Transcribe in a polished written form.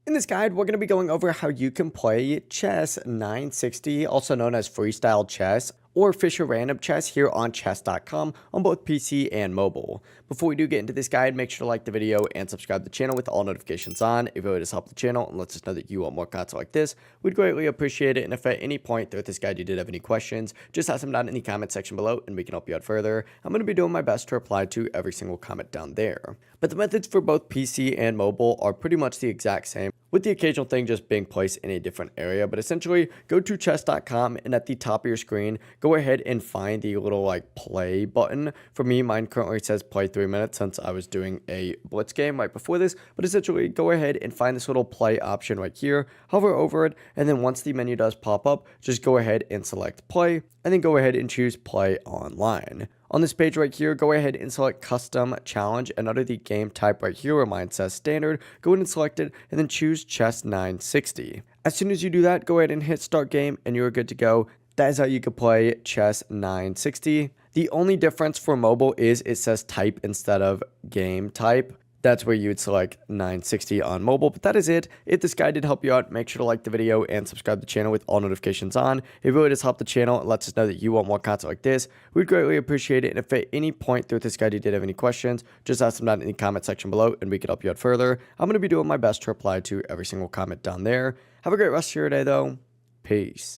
In this guide, we're going to be going over how you can play Chess960, also known as Freestyle Chess, or Fischer Random Chess here on chess.com on both PC and mobile. Before we do get into this guide, make sure to like the video and subscribe to the channel with all notifications on. It really does help the channel and lets us know that you want more content like this. We'd greatly appreciate it, and if at any point throughout this guide you did have any questions, just ask them down in the comment section below and we can help you out further. I'm going to be doing my best to reply to every single comment down there. But the methods for both PC and mobile are pretty much the exact same, with the occasional thing just being placed in a different area. But essentially, go to chess.com, and at the top of your screen, go ahead and find the little play button. For me, mine currently says play 3 minutes since I was doing a blitz game right before this. But essentially, go ahead and find this little play option right here, hover over it, and then once the menu does pop up, just go ahead and select play, and then go ahead and choose play online. On this page right here, go ahead and select custom challenge, and under the game type right here where mine says standard, go ahead and select it and then choose Chess960. As soon as you do that, go ahead and hit start game and you're good to go. That is how you can play Chess960. The only difference for mobile is it says type instead of game type. That's where you would select 960 on mobile, but that is it. If this guide did help you out, make sure to like the video and subscribe to the channel with all notifications on. It really does help the channel. It lets us know that you want more content like this. We'd greatly appreciate it, and if at any point through this guide you did have any questions, just ask them down in the comment section below and we can help you out further. I'm going to be doing my best to reply to every single comment down there. Have a great rest of your day though. Peace.